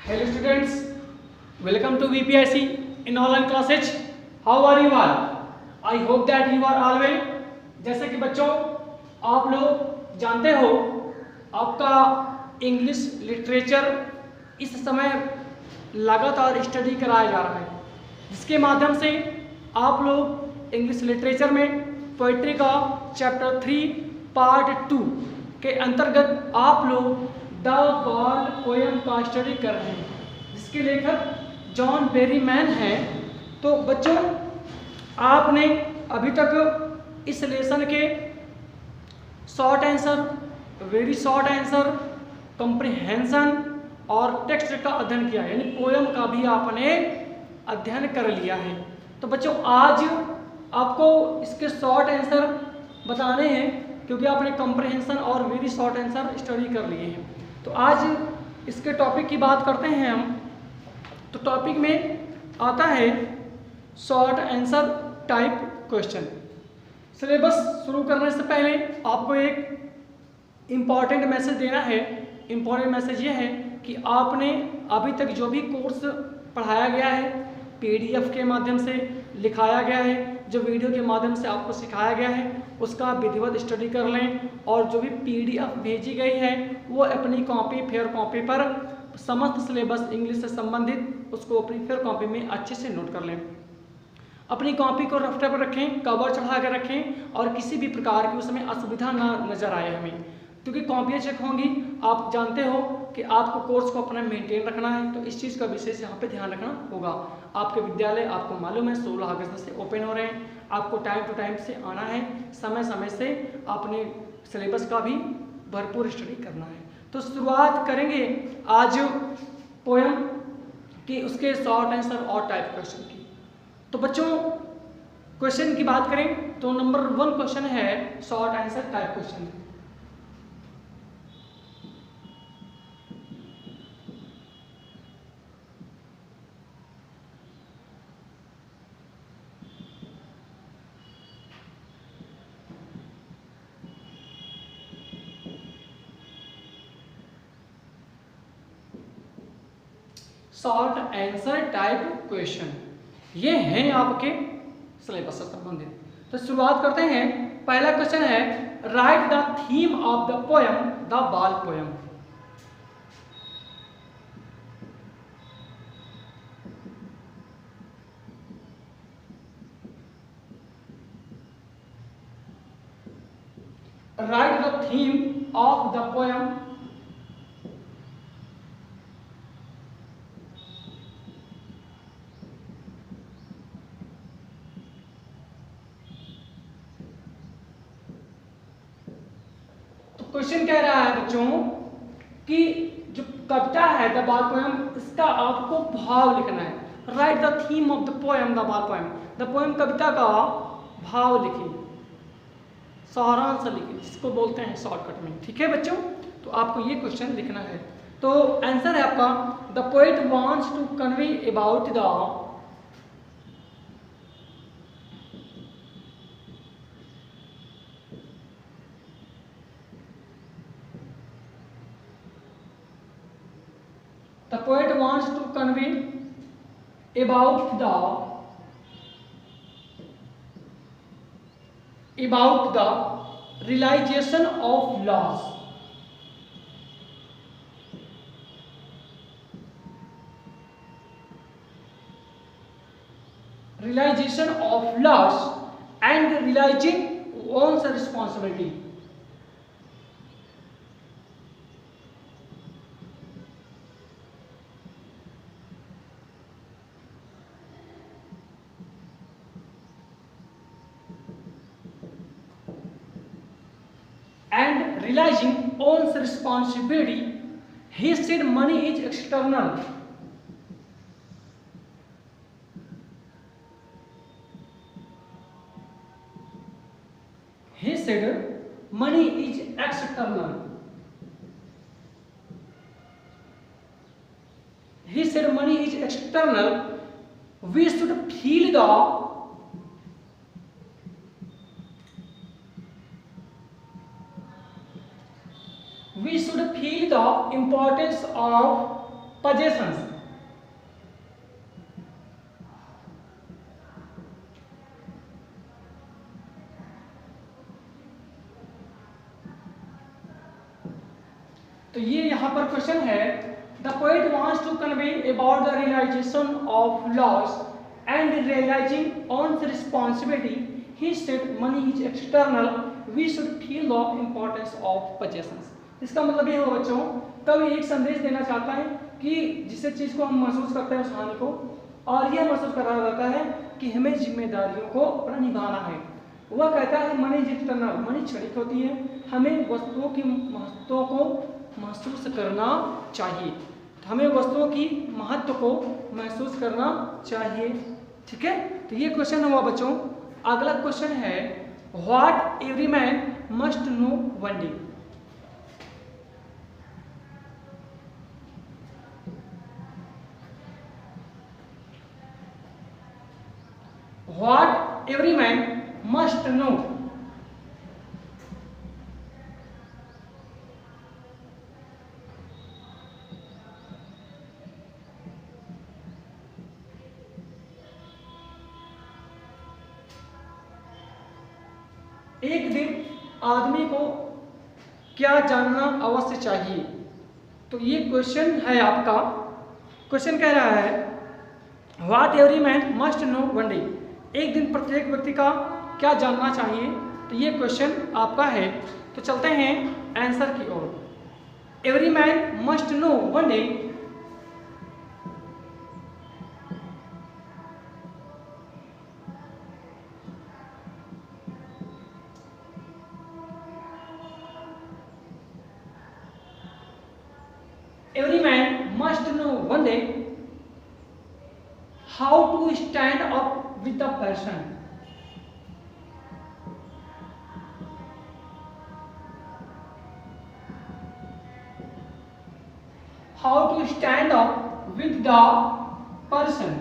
Hello students, welcome to VPIC in online classes. How are you all? I hope that you are all well. जैसे कि बच्चों आप लोग जानते हो आपका इंग्लिश लिटरेचर इस समय लगातार स्टडी कराया जा रहा है, जिसके माध्यम से आप लोग इंग्लिश लिटरेचर में पोइट्री का चैप्टर 3 पार्ट 2 के अंतर्गत आप लोग द बाल पोयम का स्टडी कर रहे हैं, जिसके लेखक जॉन बेरीमैन हैं। तो बच्चों आपने अभी तक इस लेसन के short answer, very short answer, comprehension और टेक्स्ट का अध्ययन किया है, यानी पोयम का भी आपने अध्ययन कर लिया है। तो बच्चों आज आपको इसके शॉर्ट आंसर बताने हैं, क्योंकि आपने कॉम्प्रिहेंशन और वेरी शॉर्ट आंसर स्टडी कर लिए हैं। तो आज इसके टॉपिक की बात करते हैं हम। तो टॉपिक में आता है short answer type question. Syllabus शुरू करने से पहले आपको एक इम्पॉर्टेंट मैसेज देना है। इम्पॉर्टेंट मैसेज ये है कि आपने अभी तक जो भी कोर्स पढ़ाया गया है, पीडीएफ के माध्यम से लिखाया गया है, जो वीडियो के माध्यम से आपको सिखाया गया है, उसका विधिवत स्टडी कर लें। और जो भी पीडीएफ भेजी गई है वो अपनी कॉपी, फेयर कॉपी पर समस्त सिलेबस इंग्लिश से संबंधित उसको अपनी फेयर कॉपी में अच्छे से नोट कर लें। अपनी कॉपी को रफ्टर पर रखें, कवर चढ़ा कर रखें और किसी भी प्रकार की उसमें असुविधा ना नजर आए हमें, क्योंकि कॉपियाँ चेक होंगी। आप जानते हो कि आपको कोर्स को अपना मेंटेन रखना है, तो इस चीज़ का विशेष यहाँ पे ध्यान रखना होगा। आपके विद्यालय आपको मालूम है 16 अगस्त से ओपन हो रहे हैं। आपको टाइम टू टाइम से आना है, समय समय से आपने सिलेबस का भी भरपूर स्टडी करना है। तो शुरुआत करेंगे आज पोयम की, उसके शॉर्ट आंसर और टाइप क्वेश्चन की। तो बच्चों क्वेश्चन की बात करें तो नंबर 1 क्वेश्चन है short answer type question. Short answer type question ये हैं आपके सिलेबस से संबंधित। तो शुरुआत करते हैं। पहला क्वेश्चन है write the theme of the poem the ball poem. Write the theme of the poem question कह रहा है बच्चों कि जो कविता है द बाल पोयम, इसका आपको भाव लिखना है। Write the theme of the poem the ball poem. The poem कविता का भाव लिखिए, सारांश लिखिए, जिसको बोलते हैं शॉर्टकट में। ठीक है बच्चों, तो आपको ये क्वेश्चन लिखना है। तो आंसर है आपका the poet wants to convey about the The poet wants to convey about the realization of loss. Realization of loss and realizing one's responsibility. And realizing one's responsibility, he said money is external. He said money is external. He said money is external. We should feel the we should feel the importance of possessions। तो ये यहाँ पर question है, the poet wants to convey about the realisation of loss and realising on the responsibility he said money is external, we should feel the importance of possessions। इसका मतलब ये हो बच्चों, कवि एक संदेश देना चाहता है कि जिस चीज को हम महसूस करते हैं उस हानि को, और यह महसूस करा जाता है कि हमें जिम्मेदारियों को अपना निभाना है। वह कहता है मनी इज एक्सटर्नल, मनी क्षणिक होती है, हमें वस्तुओं की महत्व को महसूस करना चाहिए, हमें वस्तुओं की महत्व को महसूस करना चाहिए। ठीक है, तो ये क्वेश्चन हुआ बच्चों। अगला क्वेश्चन है, what every man must know one day. What every man must no. एक दिन आदमी को क्या जानना अवश्य चाहिए। तो ये क्वेश्चन है आपका। क्वेश्चन कह रहा है, what every man must know one day, एक दिन प्रत्येक व्यक्ति का क्या जानना चाहिए। तो ये क्वेश्चन आपका है। तो चलते हैं आंसर की ओर। Every man must know one day, every man must know one day how to stand up with the person, how to stand up with the person,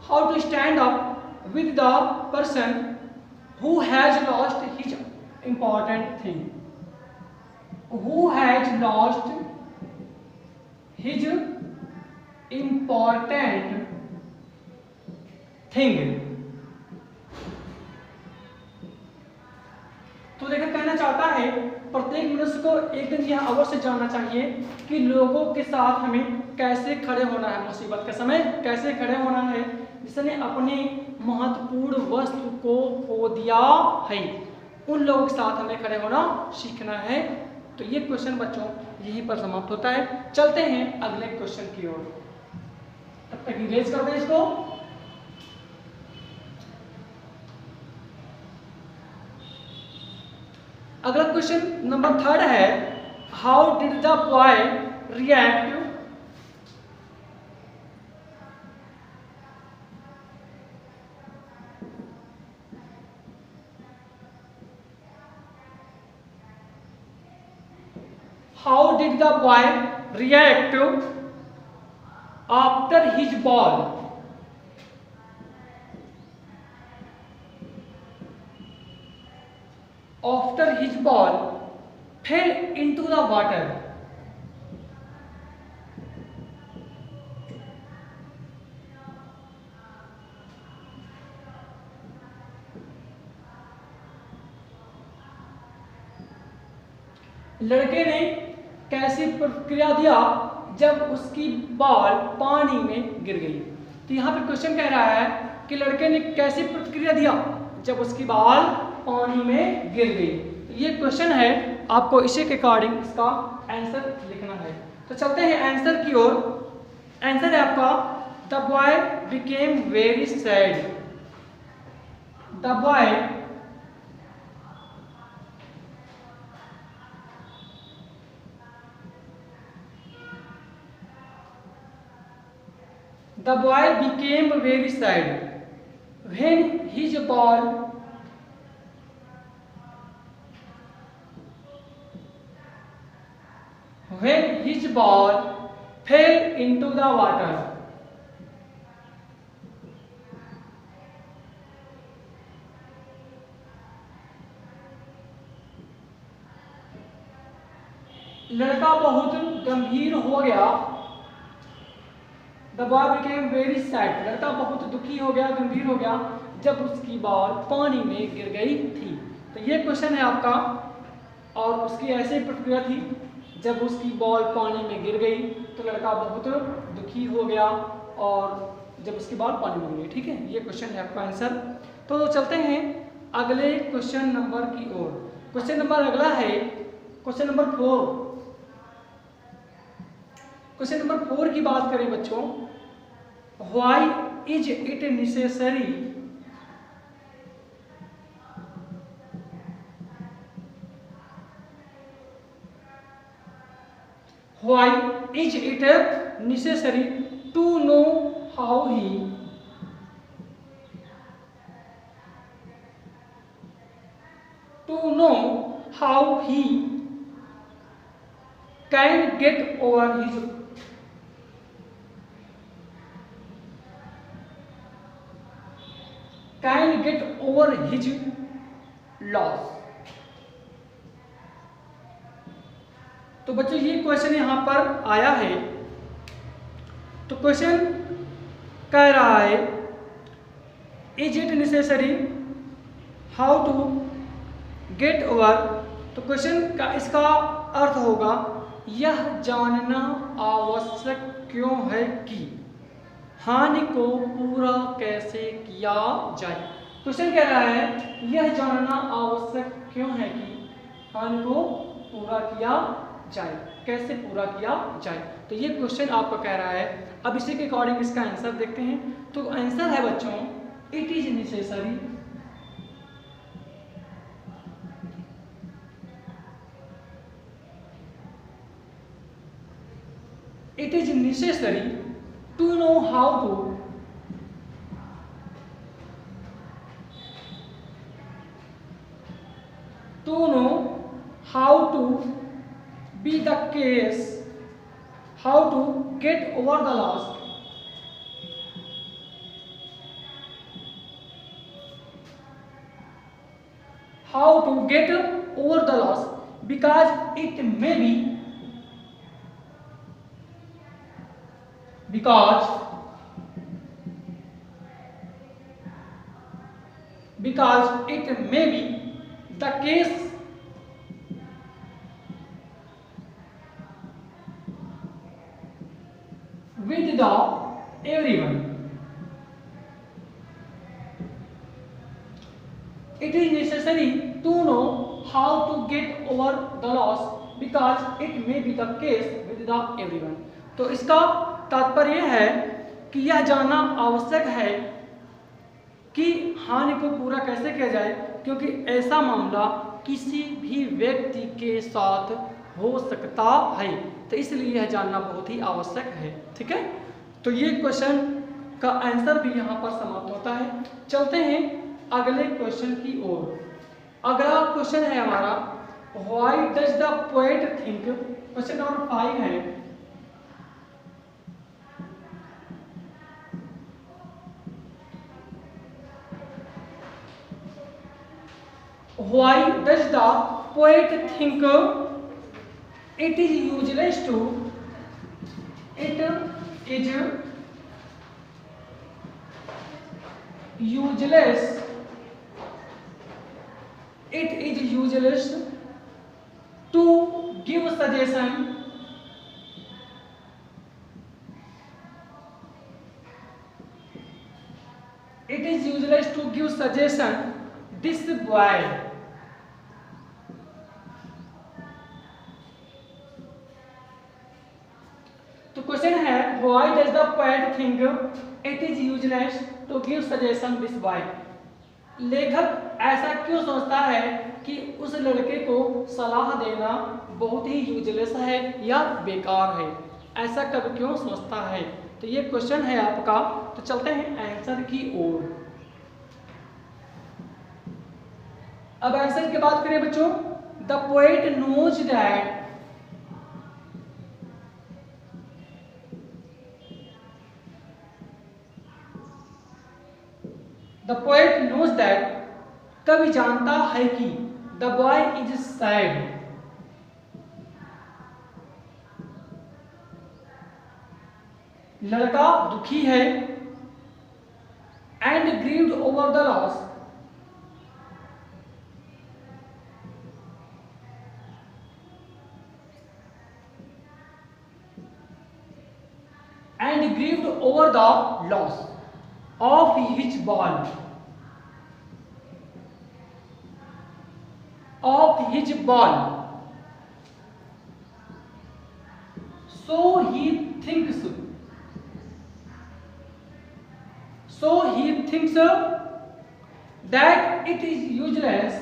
how to stand up with the person who has lost his important thing, who has lost his important thing। तो देखो कहना चाहता है, प्रत्येक मनुष्य को एक दिन यह अवश्य जानना चाहिए कि लोगों के साथ हमें कैसे खड़े होना है, मुसीबत के समय कैसे खड़े होना है, जिसने अपने महत्वपूर्ण वस्तु को खो दिया है, उन लोगों के साथ हमें खड़े होना सीखना है। तो ये क्वेश्चन बच्चों यहीं पर समाप्त होता है। चलते हैं अगले क्वेश्चन की ओर, तब तक इरेज कर दें इसको। अगला क्वेश्चन नंबर 3 है, how did the boy react how did the boy react after his ball fell into the water। लड़के ने कैसी प्रतिक्रिया दिया जब उसकी बॉल पानी में गिर गई। तो यहाँ पे क्वेश्चन कह रहा है कि लड़के ने कैसी प्रतिक्रिया दिया जब उसकी बॉल पानी में गिर गई। तो ये क्वेश्चन है, आपको इसी के अकॉर्डिंग इसका आंसर लिखना है। तो चलते हैं आंसर की ओर। आंसर है आपका, the boy became very sad. The boy became very sad when his ball fell into the water। लड़का बहुत गंभीर हो गया the boy became very sad, लड़का बहुत दुखी हो गया, गंभीर हो गया जब उसकी बॉल पानी में गिर गई थी। तो ये क्वेश्चन है आपका, और उसकी ऐसी प्रतिक्रिया थी, जब उसकी बॉल पानी में गिर गई तो लड़का बहुत दुखी हो गया, और जब उसकी बॉल पानी में गिर गई। ठीक है, ये क्वेश्चन है आपका आंसर। तो चलते हैं अगले क्वेश्चन नंबर की ओर। क्वेश्चन नंबर अगला है क्वेश्चन नंबर 4। क्वेश्चन नंबर 4 की बात करें बच्चों, why is it necessary why is it necessary to know how he can get over his loss। तो बच्चों ये क्वेश्चन यहां पर आया है। तो क्वेश्चन कह रहा है is it necessary how to get over. तो क्वेश्चन का इसका अर्थ होगा यह जानना आवश्यक क्यों है कि हानि को पूरा कैसे किया जाए। क्वेश्चन कह रहा है यह जानना आवश्यक क्यों है कि हानि को पूरा किया जाए, कैसे पूरा किया जाए। तो ये क्वेश्चन आपको कह रहा है। अब इसी के अकॉर्डिंग इसका आंसर देखते हैं। तो आंसर है बच्चों it is necessary to know how to be the case, how to get over the loss, because it may be because it may be the case with the everyone. It is necessary to know how to get over the loss because it may be the case with the everyone. तो इसका तात्पर्य है कि यह जानना आवश्यक है कि हानि को पूरा कैसे किया जाए, क्योंकि ऐसा मामला किसी भी व्यक्ति के साथ हो सकता है। तो इसलिए यह जानना बहुत ही आवश्यक है। ठीक है, तो ये क्वेश्चन का आंसर भी यहाँ पर समाप्त होता है। चलते हैं अगले क्वेश्चन की ओर। अगला क्वेश्चन है हमारा why does the poet think. Question number 5 है why does the poet think it is useless to give suggestion this boy। तो क्वेश्चन है why does the poet think it is useless to give suggestion this boy. लेखक ऐसा क्यों सोचता है कि उस लड़के को सलाह देना बहुत ही यूजलेस है या बेकार है, ऐसा कब क्यों सोचता है। तो ये क्वेश्चन है आपका। तो चलते हैं आंसर की ओर। अब आंसर की बात करें बच्चों, द पोएट नोज दैट कवि जानता है कि द बॉय इज सैड, लड़का दुखी है and grieved over the loss, and grieved over the loss of his ball, so he thinks that it is useless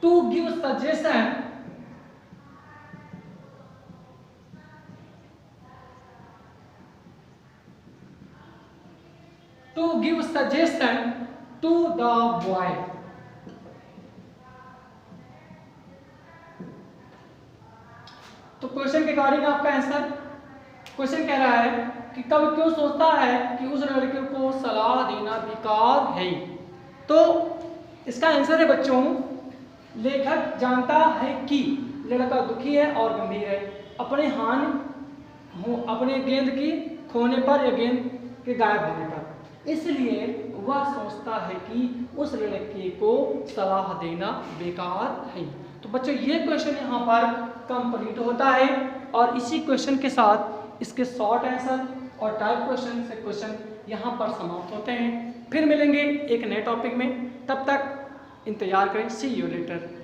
to give suggestion to the boy. तो question के according आपका answer, question कह रहा है कि कवि क्यों सोचता है कि उस लड़के को सलाह देना बेकार है। तो इसका आंसर है बच्चों, लेखक जानता है कि लड़का दुखी है और गंभीर है अपने गेंद की खोने पर या गेंद के गायब होने पर, इसलिए वह सोचता है कि उस लड़के को सलाह देना बेकार है। तो बच्चों ये क्वेश्चन यहाँ पर कंप्लीट होता है और इसी क्वेश्चन के साथ इसके शॉर्ट आंसर और टाइप क्वेश्चन से क्वेश्चन यहाँ पर समाप्त होते हैं। फिर मिलेंगे एक नए टॉपिक में, तब तक इंतजार करें। सी यू लेटर।